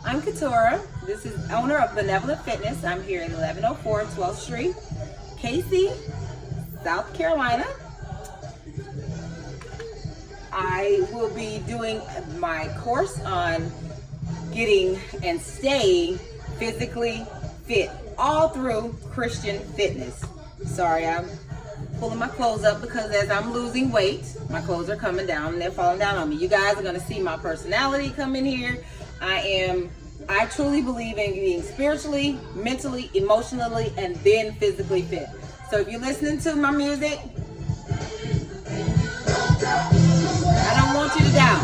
I'm Katora. This is owner of Benevolent Fitness. I'm here at 1104 12th Street, KC, South Carolina. I will be doing my course on getting and staying physically fit all through Christian fitness. Sorry, I'm pulling my clothes up because as I'm losing weight, my clothes are coming down and they're falling down on me. You guys are going to see my personality come in here. I truly believe in being spiritually, mentally, emotionally, and then physically fit. So if you're listening to my music, I don't want you to doubt.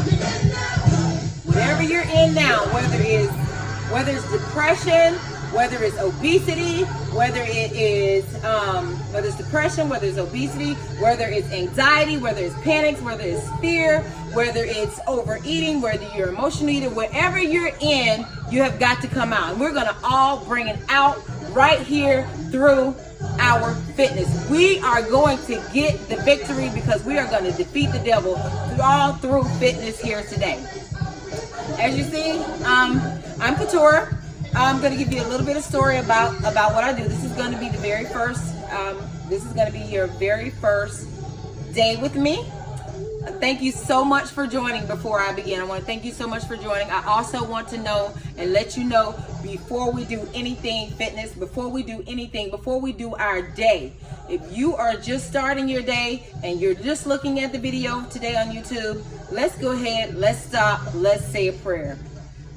Whatever you're in now, whether it's depression, whether it's obesity, whether it's depression, whether it's obesity, whether it's anxiety, whether it's panics, whether it's fear, whether it's overeating, whether you're emotional eater, wherever you're in, you have got to come out. And we're gonna all bring it out right here through our fitness. We are going to get the victory because we are going to defeat the devil all through fitness here today. As you see, I'm Katora. I'm going to give you a little bit of story about what I do. This is going to be the very first, this is going to be your very first day with me. Thank you so much for joining. Before I begin, I want to thank you so much for joining. I also want to know and let you know before we do anything fitness, before we do our day, if you are just starting your day and you're just looking at the video today on YouTube, let's go ahead, let's stop, let's say a prayer.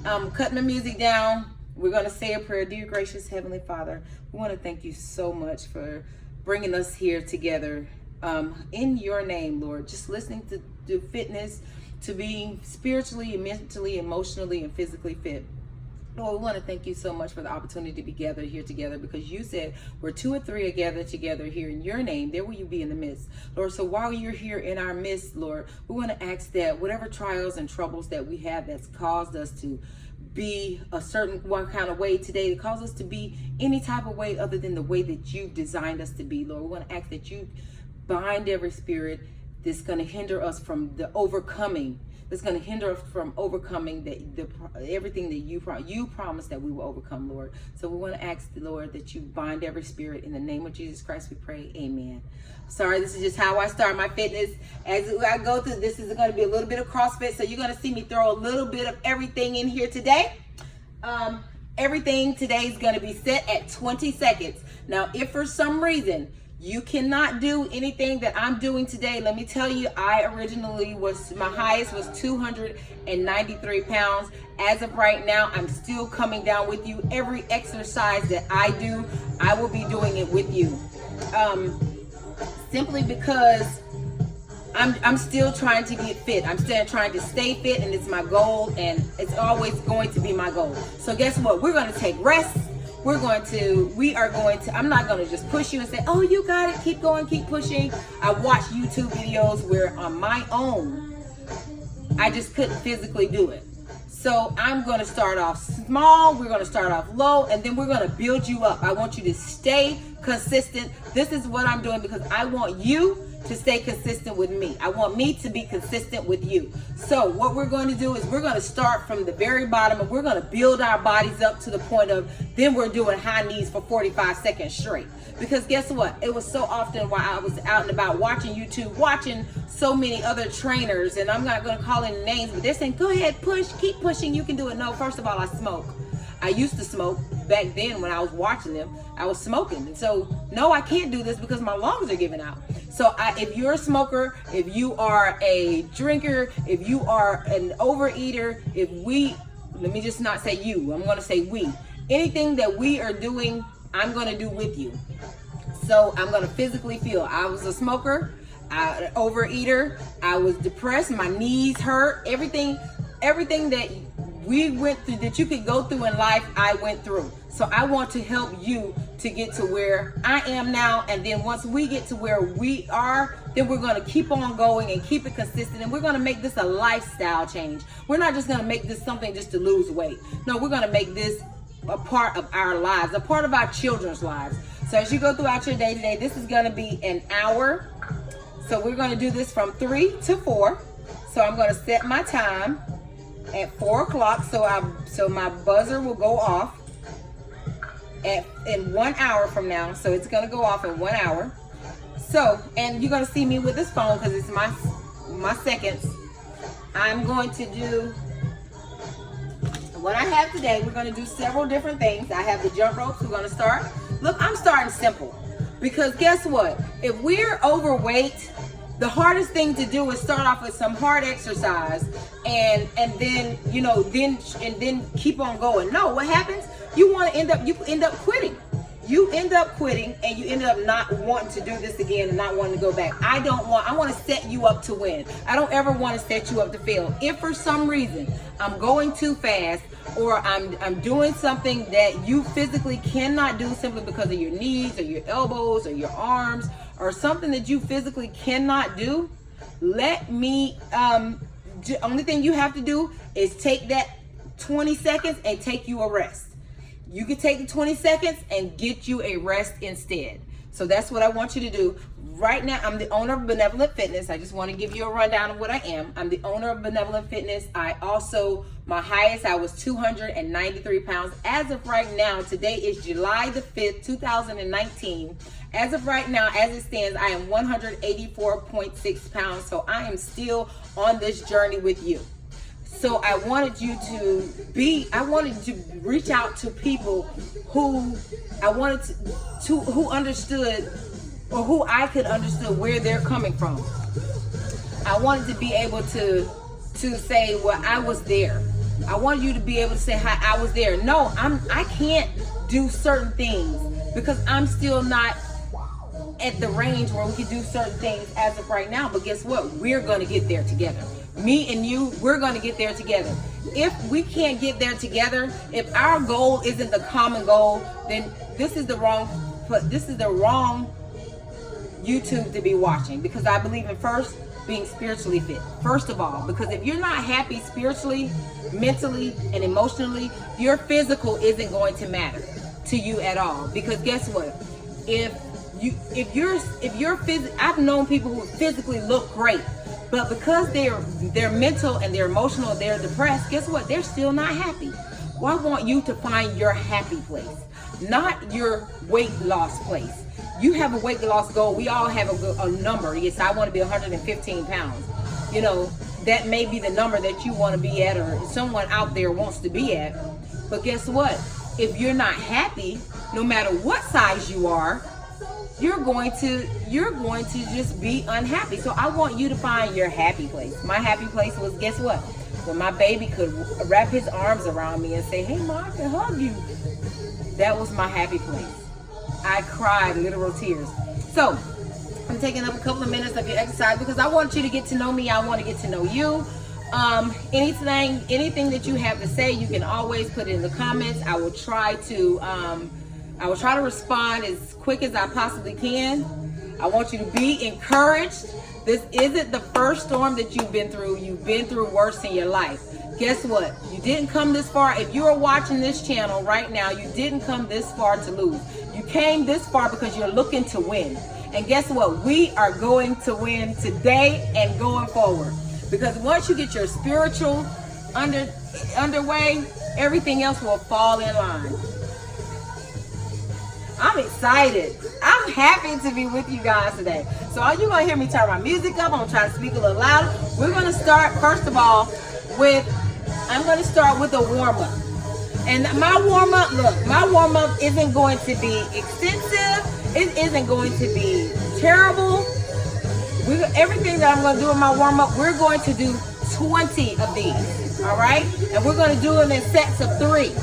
Cutting the music down. We're going to say a prayer. Dear gracious Heavenly Father, we want to thank you so much for bringing us here together in your name, Lord. Just listening to fitness, to being spiritually, mentally, emotionally, and physically fit. Lord, we want to thank you so much for the opportunity to be gathered here together because you said where two or three are gathered together here in your name, there will you be in the midst. Lord, so while you're here in our midst, Lord, we want to ask that whatever trials and troubles that we have that's caused us to be a certain one kind of way today, to cause us to be any type of way other than the way that you've designed us to be, Lord. We want to ask that you bind every spirit that's going to hinder us from the overcoming, that's going to hinder us from overcoming the everything that you promised that we will overcome, Lord. So we want to ask the Lord that you bind every spirit in the name of Jesus Christ. We pray, amen. Sorry, this is just how I start my fitness. As I go through, this is going to be a little bit of CrossFit, so you're going to see me throw a little bit of everything in here today. Everything today is going to be set at 20 seconds. Now, if for some reason you cannot do anything that I'm doing today, let me tell you, my highest was 293 pounds. As of right now, I'm still coming down with you. Every exercise that I do, I will be doing it with you. Simply because I'm still trying to get fit. I'm still trying to stay fit, and it's my goal, and it's always going to be my goal. So guess what? We're going to take rests. I'm not going to just push you and say, oh, you got it, keep going, keep pushing. I watch YouTube videos where on my own, I just couldn't physically do it. So I'm going to start off small, we're going to start off low, and then we're going to build you up. I want you to stay consistent. This is what I'm doing because I want you to stay consistent with me. I want me to be consistent with you. So what we're going to do is we're going to start from the very bottom and we're going to build our bodies up to the point of then we're doing high knees for 45 seconds straight. Because guess what? It was so often while I was out and about watching YouTube, watching so many other trainers, and I'm not going to call any names, but they're saying, go ahead, push, keep pushing, you can do it. No, first of all, I smoke. I used to smoke back then when I was watching them. I was smoking. And so, no, I can't do this because my lungs are giving out. So if you're a smoker, if you are a drinker, if you are an overeater, let me just not say you, I'm going to say we. Anything that we are doing, I'm going to do with you. So I'm going to physically feel. I was a smoker, an overeater, I was depressed, my knees hurt, everything that we went through, that you could go through in life, I went through. So I want to help you to get to where I am now. And then once we get to where we are, then we're going to keep on going and keep it consistent. And we're going to make this a lifestyle change. We're not just going to make this something just to lose weight. No, we're going to make this a part of our lives, a part of our children's lives. So as you go throughout your day today, this is going to be an hour. So we're going to do this from 3 to 4. So I'm going to set my time. at 4 o'clock. So my buzzer will go off in 1 hour from now. So it's gonna go off in 1 hour. So, and you're gonna see me with this phone because it's my seconds. I'm going to do what I have today. We're going to do several different things. I have the jump ropes. We're going to start. Look, I'm starting simple because guess what? If we're overweight, the hardest thing to do is start off with some hard exercise and then then keep on going. No, what happens? You end up quitting. You end up quitting and you end up not wanting to do this again and not wanting to go back. I want to set you up to win. I don't ever want to set you up to fail. If for some reason I'm going too fast or I'm doing something that you physically cannot do simply because of your knees or your elbows or your arms or something that you physically cannot do, let me, only thing you have to do is take that 20 seconds and take you a rest. You can take the 20 seconds and get you a rest instead. So that's what I want you to do. Right now, I'm the owner of Benevolent Fitness. I just want to give you a rundown of what I am. I'm the owner of Benevolent Fitness. My highest, I was 293 pounds. As of right now, today is July the 5th, 2019. As of right now, as it stands, I am 184.6 pounds. So I am still on this journey with you. So I wanted to reach out to people who who understood or who I could understand where they're coming from. I wanted to be able to say, well, I was there. I wanted you to be able to say how I was there. No, I can't do certain things because I'm still not at the range where we can do certain things as of right now. But guess what? We're going to get there together. Me and you, we're going to get there together. If we can't get there together, if our goal isn't the common goal, then this is the wrong YouTube to be watching, because I believe in first being spiritually fit. First of all, because if you're not happy spiritually, mentally, and emotionally, your physical isn't going to matter to you at all. Because guess what? I've known people who physically look great, but because they're mental and they're emotional, they're depressed, guess what? They're still not happy. Well, I want you to find your happy place, not your weight loss place. You have a weight loss goal. We all have a number. Yes, I want to be 115 pounds. You know, that may be the number that you want to be at, or someone out there wants to be at. But guess what? If you're not happy, no matter what size you are, you're going to just be unhappy. So I want you to find your happy place. My happy place was, guess what? When my baby could wrap his arms around me and say, hey, Ma, I can hug you. That was my happy place. I cried literal tears. So I'm taking up a couple of minutes of your exercise because I want you to get to know me. I want to get to know you. Anything that you have to say, you can always put it in the comments. I will try to respond as quick as I possibly can. I want you to be encouraged. This isn't the first storm that you've been through. You've been through worse in your life. Guess what? You didn't come this far. If you are watching this channel right now, you didn't come this far to lose. You came this far because you're looking to win. And guess what? We are going to win today and going forward. Because once you get your spiritual underway, everything else will fall in line. I'm excited. I'm happy to be with you guys today. So you're going to hear me turn my music up. I'm going to try to speak a little louder. We're going to start, first of all, I'm going to start with a warm-up. And my warm-up isn't going to be extensive. It isn't going to be terrible. Everything that I'm going to do in my warm-up, we're going to do 20 of these. All right? And we're going to do them in sets of 3.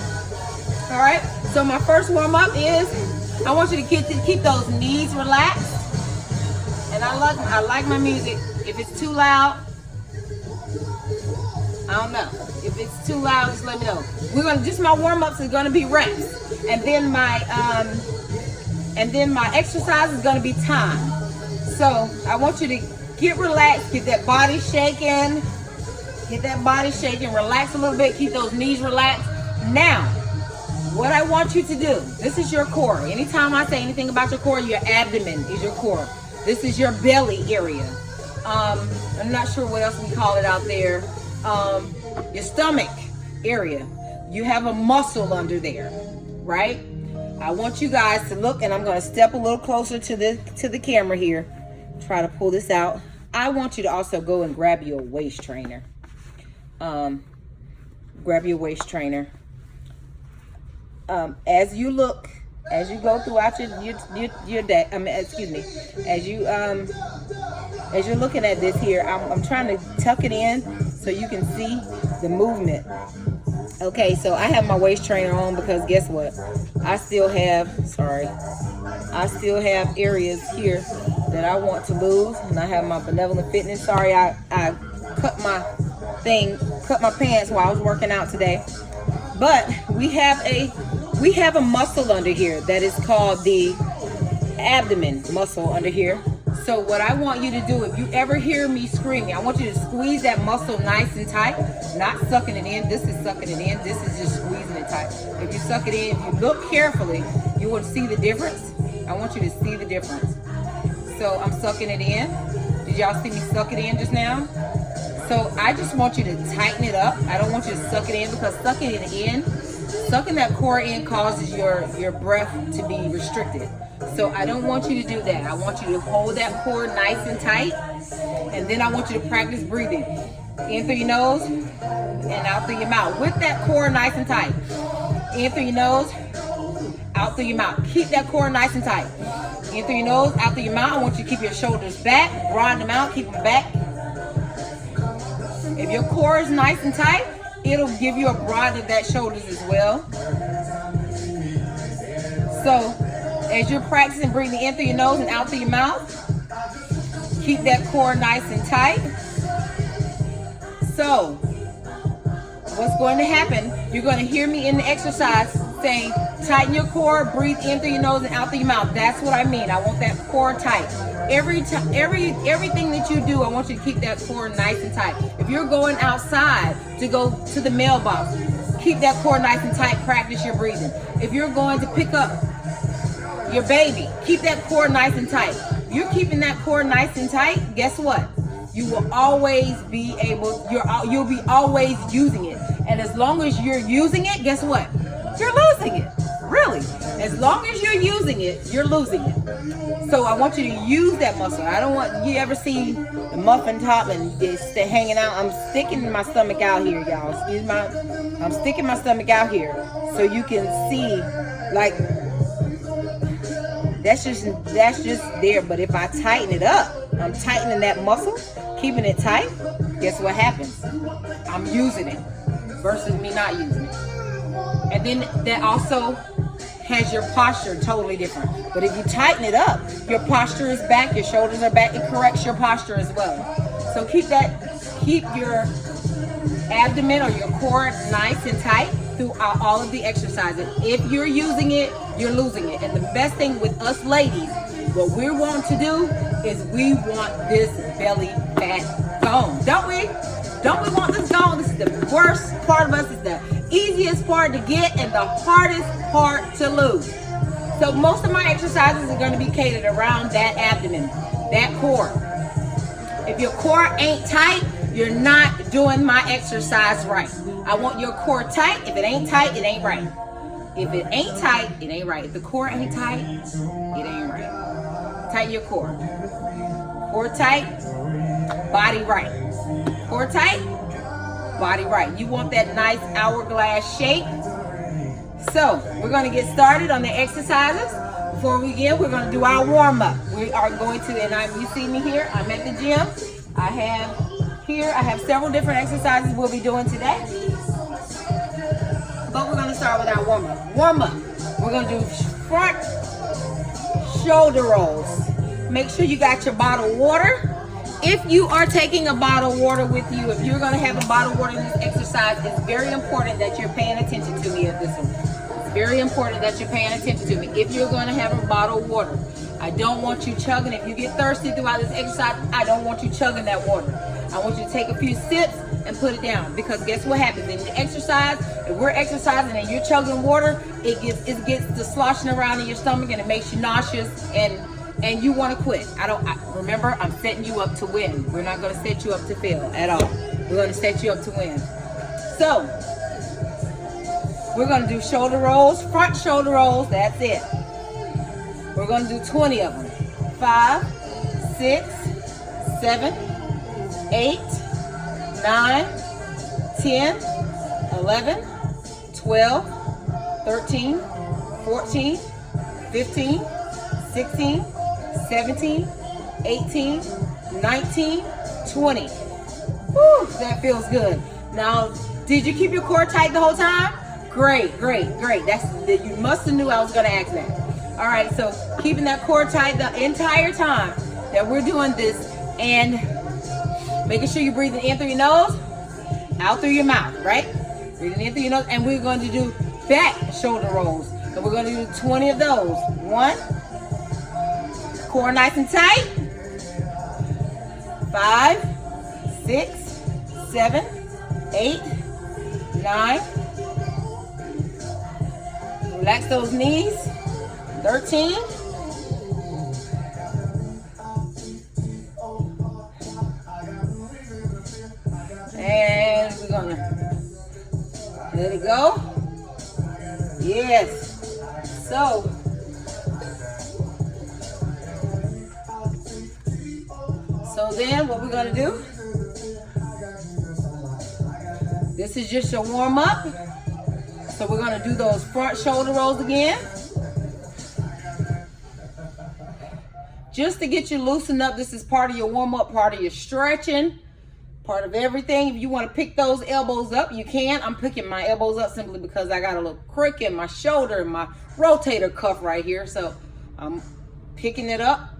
All right? So my first warm-up is, I want you to keep those knees relaxed. And I like my music. If it's too loud, I don't know. If it's too loud, just let me know. My warm-ups is gonna be reps. And then my exercise is gonna be time. So I want you to get relaxed, get that body shaking, relax a little bit, keep those knees relaxed. Now, what I want you to do, this is your core. Anytime I say anything about your core, your abdomen is your core. This is your belly area. I'm not sure what else we call it out there. your stomach area. You have a muscle under there, right? I want you guys to look, and I'm going to step a little closer to the camera here. Try to pull this out. I want you to also go and grab your waist trainer. Grab your waist trainer. As you look, as you go throughout your day, as you're looking at this here, I'm trying to tuck it in so you can see the movement. Okay, so I have my waist trainer on because guess what? I still have areas here that I want to lose, and I have my benevolent fitness. Sorry, I cut my pants while I was working out today. But we have a muscle under here that is called the abdomen muscle under here. So what I want you to do, if you ever hear me screaming, I want you to squeeze that muscle nice and tight, not sucking it in. This is sucking it in. This is just squeezing it tight. If you suck it in, if you look carefully, you will see the difference. I want you to see the difference. So I'm sucking it in. Did y'all see me suck it in just now? So I just want you to tighten it up. I don't want you to suck it in, because sucking that core in causes your breath to be restricted. So I don't want you to do that. I want you to hold that core nice and tight, and then I want you to practice breathing in through your nose and out through your mouth with that core nice and tight. In through your nose, out through your mouth. Keep that core nice and tight. In through your nose, out through your mouth. I want you to keep your shoulders back, broaden them out, keep them back. If your core is nice and tight, it'll give you a broaden of that shoulders as well. So as you're practicing breathing in through your nose and out through your mouth, keep that core nice and tight. So what's going to happen, you're going to hear me in the exercise saying, tighten your core, breathe in through your nose and out through your mouth. That's what I mean. I want that core tight. Everything that you do, I want you to keep that core nice and tight. If you're going outside to go to the mailbox, keep that core nice and tight. Practice your breathing. If you're going to pick up your baby, keep that core nice and tight. You're keeping that core nice and tight, guess what? You will always be able, you'll be always using it. And as long as you're using it, guess what? You're losing it. Really. As long as you're using it, you're losing it. So I want you to use that muscle. I don't want you ever see the muffin top and it's hanging out. I'm sticking my stomach out here, y'all. I'm sticking my stomach out here so you can see, like, that's just there. But if I tighten it up, I'm tightening that muscle, keeping it tight, guess what happens? I'm using it versus me not using it. And then that also has your posture totally different. But if you tighten it up, your posture is back, your shoulders are back, it corrects your posture as well. So keep your abdomen or your core nice and tight throughout all of the exercises. If you're using it, you're losing it. And the best thing with us ladies, what we want to do is we want this belly fat gone. Don't we? Don't we want this gone? This is the worst part of us. It's the easiest part to get and the hardest part to lose. So most of my exercises are going to be catered around that abdomen, that core. If your core ain't tight, you're not doing my exercise right. I want your core tight. If it ain't tight, it ain't right. If it ain't tight, it ain't right. If the core ain't tight, it ain't right. Tighten your core. Core tight, body right. Core tight, body right. You want that nice hourglass shape. So we're going to get started on the exercises. Before we begin, we're going to do our warm-up. We are going to, and you see me here, I'm at the gym. I have several different exercises we'll be doing today. But we're going to start with our warm-up. Warm-up. We're going to do front shoulder rolls. Make sure you got your bottled water. If you are taking a bottle of water with you, if you're going to have a bottle of water in this exercise, it's very important that you're paying attention to me at this one. It's very important that you're paying attention to me. If you're going to have a bottle of water, I don't want you chugging. If you get thirsty throughout this exercise, I don't want you chugging that water. I want you to take a few sips and put it down, because guess what happens in the exercise? If we're exercising and you're chugging water, it gets to sloshing around in your stomach, and it makes you nauseous, and and you want to quit. Remember, I'm setting you up to win. We're not going to set you up to fail at all. We're going to set you up to win. So, we're going to do shoulder rolls, front shoulder rolls. That's it. We're going to do 20 of them. 5, 6, 7, 8, 9, 10, 11, 12, 13, 14, 15, 16, 17, 18, 19, 20. Woo, that feels good. Now, did you keep your core tight the whole time? Great, great, great. You must have knew I was going to ask that. All right, so keeping that core tight the entire time that we're doing this, and making sure you're breathing in through your nose, out through your mouth, right? Breathing in through your nose, and we're going to do back shoulder rolls. So we're going to do 20 of those. 1, core nice and tight. 5, 6, 7, 8, 9. Relax those knees. 13. And we're gonna let it go. Yes. So then what we're gonna do, this is just your warm up. So we're gonna do those front shoulder rolls again. Just to get you loosened up. This is part of your warm up, part of your stretching, part of everything. If you want to pick those elbows up, you can. I'm picking my elbows up simply because I got a little crick in my shoulder and my rotator cuff right here. So I'm picking it up.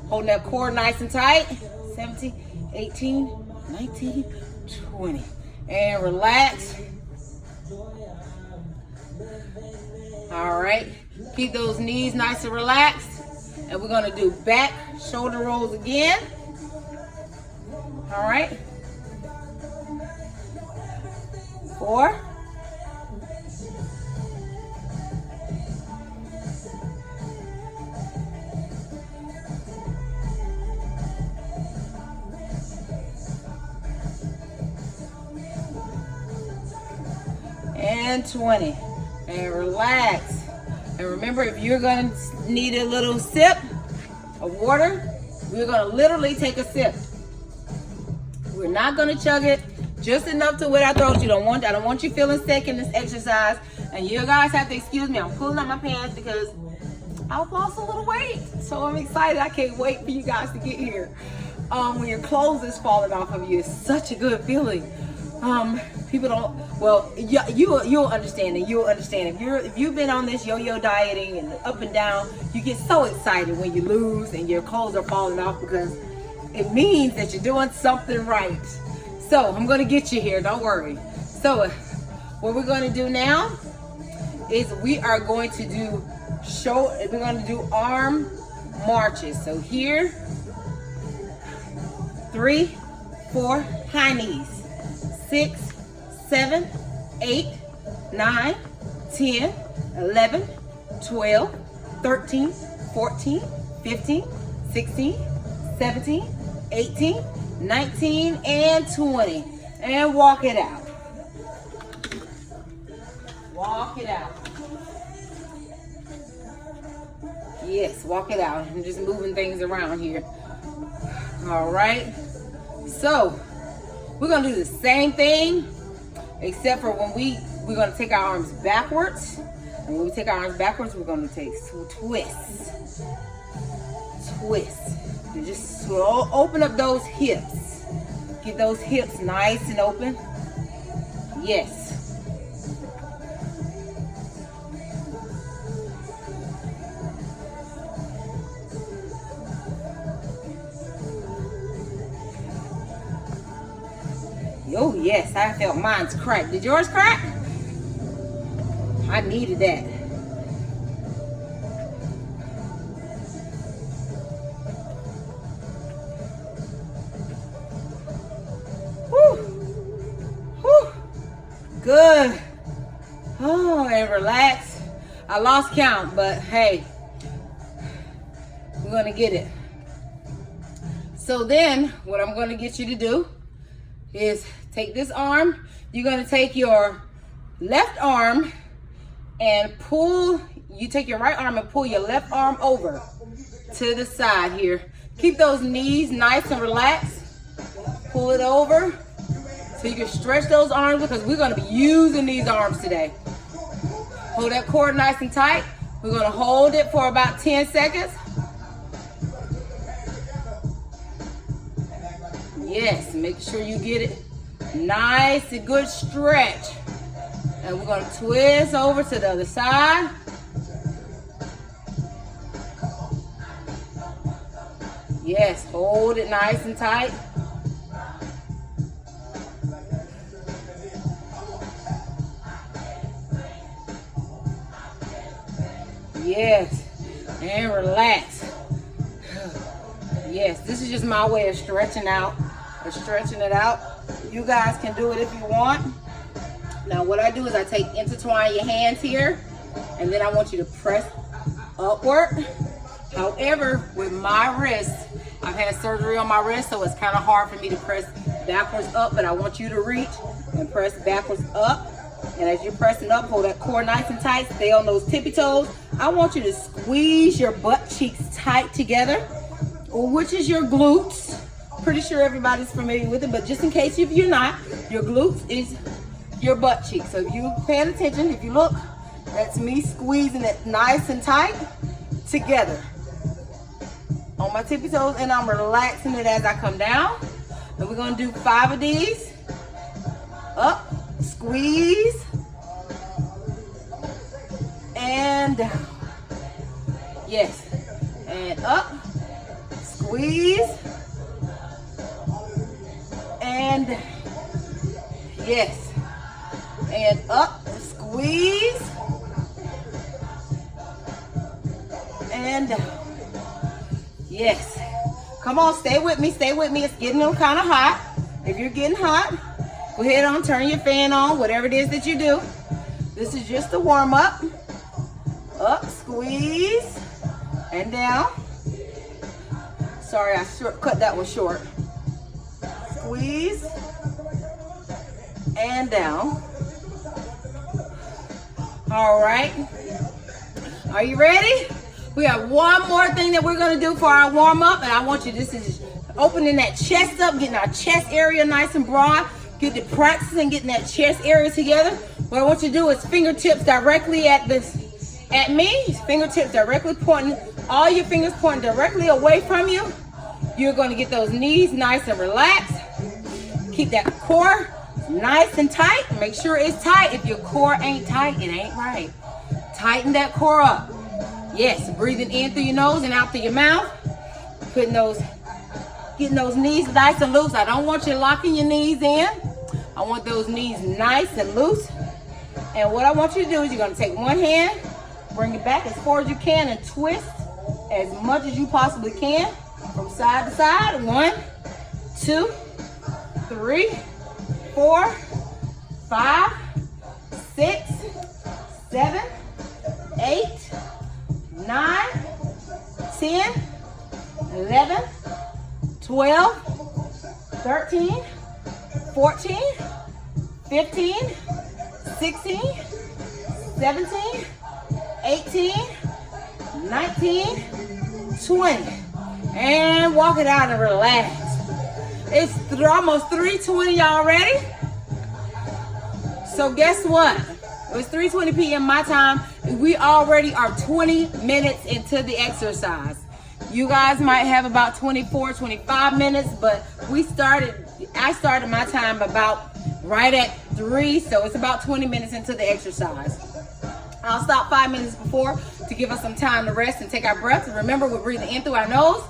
Holding that core nice and tight. 17, 18, 19, 20. And relax. All right. Keep those knees nice and relaxed. And we're going to do back shoulder rolls again. All right. 4. And 20. And relax. And remember, if you're going to need a little sip of water, we're going to literally take a sip. We're not going to chug it, just enough to wet our throats. I don't want you feeling sick in this exercise. And you guys have to excuse me. I'm pulling up my pants because I've lost a little weight. So I'm excited. I can't wait for you guys to get here. When your clothes is falling off of you, it's such a good feeling. People don't, well, you'll understand it. You'll understand if you've been on this yo-yo dieting and up and down, you get so excited when you lose and your clothes are falling off because it means that you're doing something right. So I'm going to get you here. Don't worry. So what we're going to do now is we are going to do arm marches. So here, 3, 4, high knees. 6, 7, 8, 9, 10, 11, 12, 13, 14, 15, 16, 17, 18, 19, and 20. And walk it out. Walk it out. Yes, walk it out. I'm just moving things around here. All right. So we're going to do the same thing, except for when we're going to take our arms backwards. And when we take our arms backwards, we're going to take twists. Twists. And just open up those hips. Get those hips nice and open. Yes. Oh yes, I felt mine's crack. Did yours crack? I needed that. Whew. Whew. Good. Oh, and relax. I lost count, but hey, We're gonna get it. So then what I'm gonna get you to do is take this arm. You're gonna take your left arm and pull, you take your right arm and pull your left arm over to the side here. Keep those knees nice and relaxed. Pull it over so you can stretch those arms because we're gonna be using these arms today. Hold that core nice and tight. We're gonna hold it for about 10 seconds. Yes, make sure you get it nice and good stretch. And we're gonna twist over to the other side. Yes, hold it nice and tight. Yes, and relax. Yes, this is just my way of stretching out or stretching it out. You guys can do it if you want. Now what I do is I intertwine your hands here, and then I want you to press upward. However, with my wrist, I've had surgery on my wrist, so it's kind of hard for me to press backwards up, but I want you to reach and press backwards up. And as you're pressing up, hold that core nice and tight. Stay on those tippy toes. I want you to squeeze your butt cheeks tight together, which is your glutes. Pretty sure everybody's familiar with it, but just in case if you're not, your glutes is your butt cheeks. So if you're paying attention, if you look, that's me squeezing it nice and tight together on my tippy toes, and I'm relaxing it as I come down. And we're gonna do 5 of these. Up, squeeze, and down. Yes, and up, squeeze, and down. Yes, and up, squeeze, and down. Yes. Come on, stay with me, stay with me. It's getting kind of hot. If you're getting hot, go ahead on, turn your fan on, whatever it is that you do. This is just a warm up. Up, squeeze, and down. Sorry, I cut that one short. Squeeze, and down. All right. Are you ready? We have one more thing that we're gonna do for our warm up, and I want you, this is opening that chest up, getting our chest area nice and broad, get the practice and getting that chest area together. What I want you to do is fingertips directly at me, fingertips directly pointing, all your fingers pointing directly away from you. You're gonna get those knees nice and relaxed. Keep that core nice and tight. Make sure it's tight. If your core ain't tight, it ain't right. Tighten that core up. Yes, breathing in through your nose and out through your mouth. Getting those knees nice and loose. I don't want you locking your knees in. I want those knees nice and loose. And what I want you to do is you're gonna take one hand, bring it back as far as you can, and twist as much as you possibly can from side to side. 1, 2, 3, 4, 5, 6, 7, 8, 9, 10, 11, 12, 13, 14, 15, 16, 17, 18, 19, 20. And walk it out and relax. It's almost 3:20 already. So guess what? It's 3:20 p.m. my time. We already are 20 minutes into the exercise. You guys might have about 24, 25 minutes, but I started my time about right at 3, so it's about 20 minutes into the exercise. I'll stop 5 minutes before to give us some time to rest and take our breath. And remember, we're breathing in through our nose,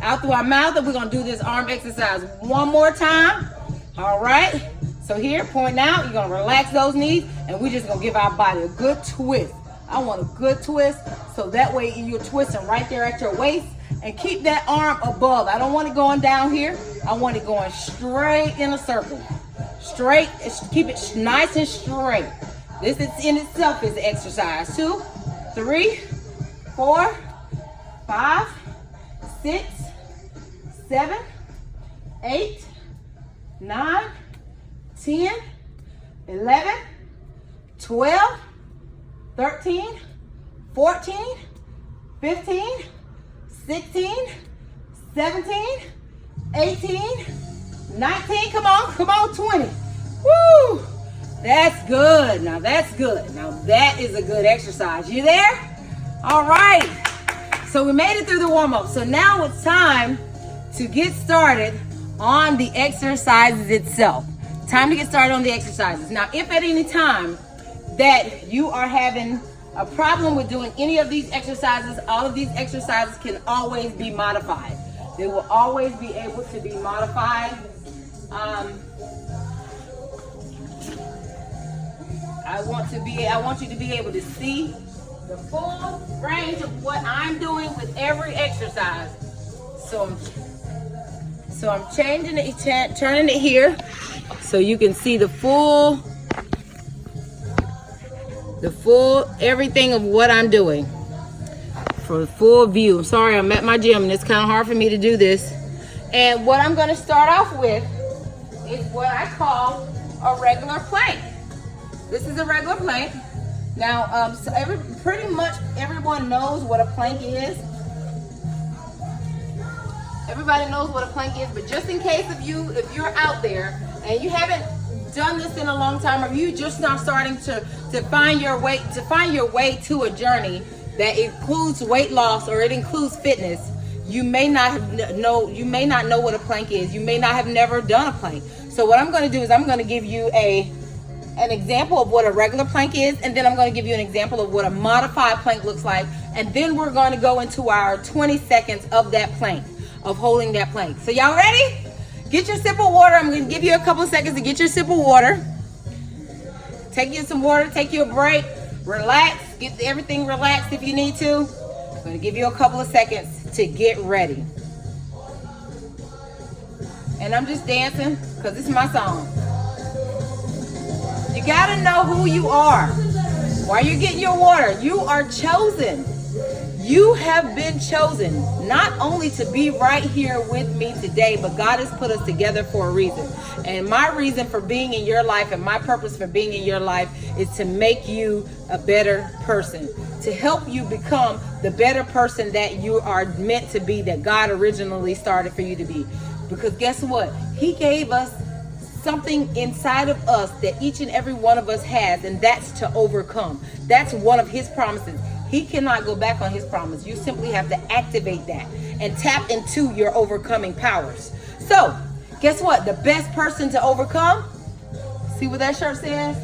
out through our mouth, and we're gonna do this arm exercise one more time. All right, so here, pointing out, you're gonna relax those knees, and we're just gonna give our body a good twist. I want a good twist, so that way you're twisting right there at your waist, and keep that arm above. I don't want it going down here. I want it going straight in a circle. Straight, keep it nice and straight. This is in itself is the exercise. 2, 3, 4, 5, 6, 7, 8, 9, 10, 11, 12, 13, 14, 15, 16, 17, 18, 19, come on, 20. Woo! That's good. Now that's good. Now that is a good exercise. You there? All right. So we made it through the warm-up. So now it's time to get started on the exercises itself. Time to get started on the exercises. Now, if at any time that you are having a problem with doing any of these exercises, all of these exercises can always be modified. They will always be able to be modified. I want you to be able to see the full range of what I'm doing with every exercise. So I'm changing it, turning it here, so you can see the full everything of what I'm doing for the full view. I'm sorry, I'm at my gym and it's kind of hard for me to do this. And what I'm going to start off with is what I call a regular plank. This is a regular plank. Now, so pretty much everyone knows what a plank is. Everybody knows what a plank is, but just in case if you're out there and you haven't done this in a long time, or you just now starting to find your way to a journey that includes weight loss or it includes fitness, you may not know what a plank is. You may not have never done a plank. So what I'm going to do is I'm going to give you an example of what a regular plank is, and then I'm going to give you an example of what a modified plank looks like, and then we're going to go into our 20 seconds of that plank, of holding that plank. So y'all ready? Get your sip of water. I'm going to give you a couple of seconds to get your sip of water. Take you some water, take you a break, relax, get everything relaxed if you need to. I'm going to give you a couple of seconds to get ready. And I'm just dancing because it's my song. You gotta know who you are. While you're getting your water, you are chosen. You have been chosen not only to be right here with me today, but God has put us together for a reason. And my reason for being in your life and my purpose for being in your life is to make you a better person, to help you become the better person that you are meant to be, that God originally started for you to be. Because guess what? He gave us something inside of us that each and every one of us has, and that's to overcome. That's one of his promises. He cannot go back on his promise. You simply have to activate that and tap into your overcoming powers. So, guess what? The best person to overcome, see what that shirt says?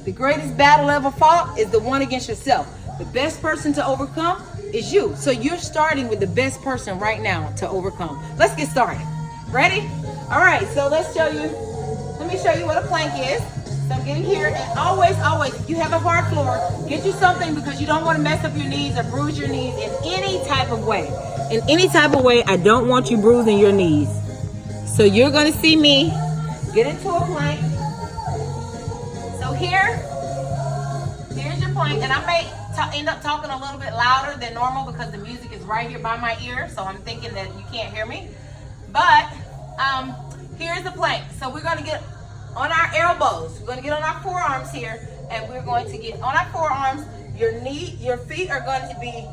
The greatest battle ever fought is the one against yourself. The best person to overcome is you. So you're starting with the best person right now to overcome. Let's get started. Ready? All right, so let me show you what a plank is. So I'm getting here, and always, if you have a hard floor, get you something, because you don't want to mess up your knees or bruise your knees in any type of way. In any type of way, I don't want you bruising your knees. So you're going to see me get into a plank. So here's your plank, and I may end up talking a little bit louder than normal because the music is right here by my ear, so I'm thinking that you can't hear me. But here's the plank. So we're going to get on our elbows. We're going to get on our forearms here, and we're going to get on our forearms. Your feet are going to be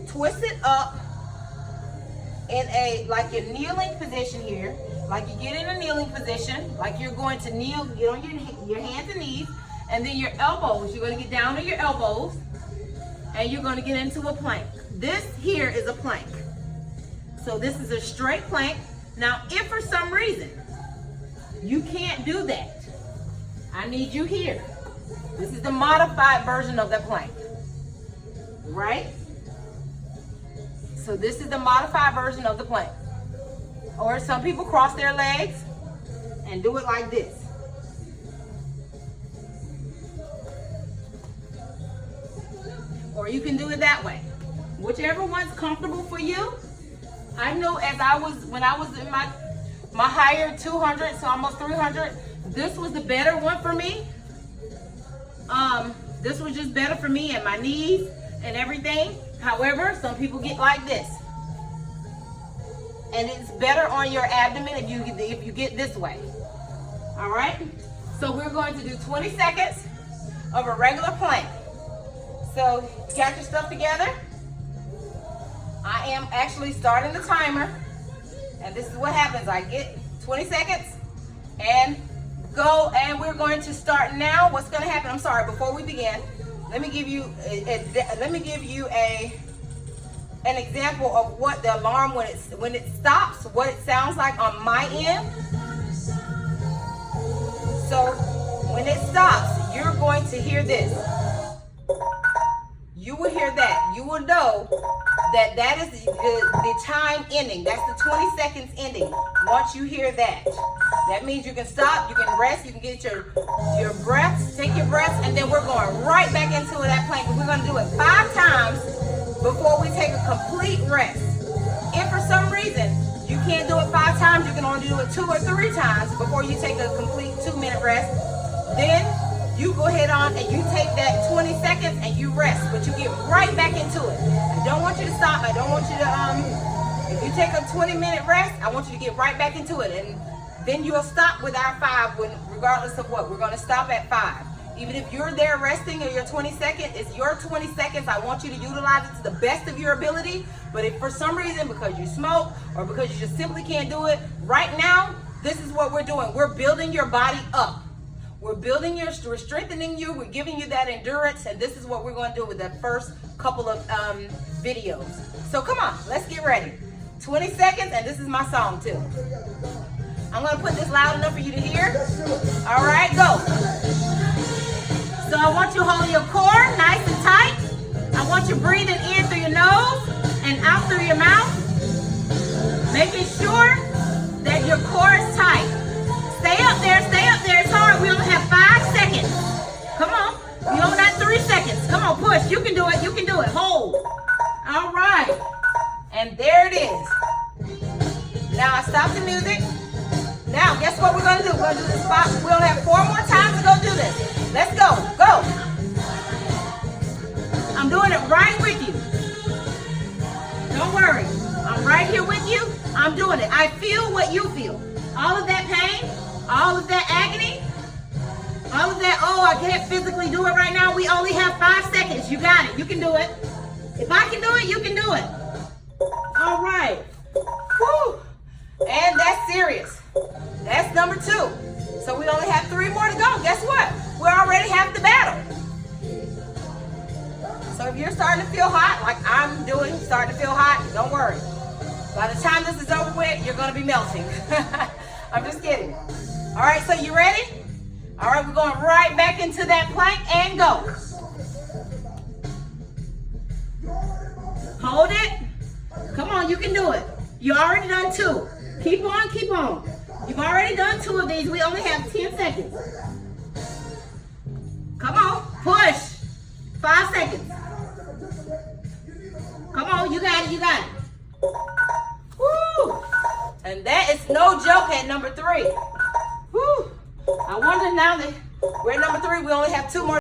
twisted up in like your kneeling position here. Like you get in a kneeling position, like you're going to kneel, get on your hands and knees, and then your elbows. You're going to get down on your elbows, and you're going to get into a plank. This here is a plank. So this is a straight plank. Now, if for some reason you can't do that, I need you here. This is the modified version of the plank, right? So this is the modified version of the plank. Or some people cross their legs and do it like this. Or you can do it that way. Whichever one's comfortable for you. I know when I was in my higher 200, so almost 300, this was the better one for me. This was just better for me and my knees and everything. However, some people get like this. and it's better on your abdomen if you get this way. All right? So we're going to do 20 seconds of a regular plank. So get your stuff together. I am actually starting the timer, and this is what happens. I get 20 seconds and go, and we're going to start now. What's going to happen? I'm sorry. Before we begin, let me give you an example of what the alarm when it stops, what it sounds like on my end. So when it stops, you're going to hear this. You will hear that. You will know that that is the time ending. That's the 20 seconds ending. Once you hear that, that means you can stop, you can rest, you can get your breaths, take your breaths, and then we're going right back into that plank. We're going to do it 5 times before we take a complete rest. If for some reason you can't do it 5 times, you can only do it 2 or 3 times before you take a complete 2-minute rest. Then you go ahead on and you take that 20 seconds and you rest, but you get right back into it. I don't want you to stop. I don't want you to, if you take a 20-minute rest, I want you to get right back into it. And then you'll stop with our 5 regardless of what. We're going to stop at 5. Even if you're there resting or your 20 seconds, it's your 20 seconds. I want you to utilize it to the best of your ability. But if for some reason, because you smoke or because you just simply can't do it, right now, this is what we're doing. We're building your body up. We're strengthening you. We're giving you that endurance. And this is what we're going to do with the first couple of videos. So come on, let's get ready. 20 seconds, and this is my song too. I'm going to put this loud enough for you to hear. All right, go. So I want you holding your core nice and tight. I want you breathing in through your nose and out through your mouth. Making sure that your core is tight. Stay up there, stay up there. It's hard. We only have 5 seconds. Come on. We only got 3 seconds. Come on, push. You can do it. You can do it. Hold. All right. And there it is. Now I stop the music. Now, guess what we're going to do? We're going to do this 5. We only have 4 more times to go do this. Let's go. Go. I'm doing it right with you. Don't worry. I'm right here with you. I'm doing it. I feel what you feel. All of that pain, all of that agony, all of that, oh, I can't physically do it right now. We only have 5 seconds. You got it. You can do it. If I can do it, you can do it. All right. Whew. And that's serious. That's number 2. So we only have 3 more to go. Guess what? We're already half the battle. So if you're starting to feel hot, like I'm doing, starting to feel hot, don't worry. By the time this is over with, you're going to be melting. I'm just kidding. All right, so you ready? All right, we're going right back into that plank and go. Hold it. Come on, you can do it. You already done 2. Keep on, keep on. You've already done 2 of these. We only have 10 seconds. Come on, push. 5 seconds. Come on, you got it, you got it. Woo! And that is no joke at number 3. Woo! I wonder now that we're at number 3, we only have 2 more.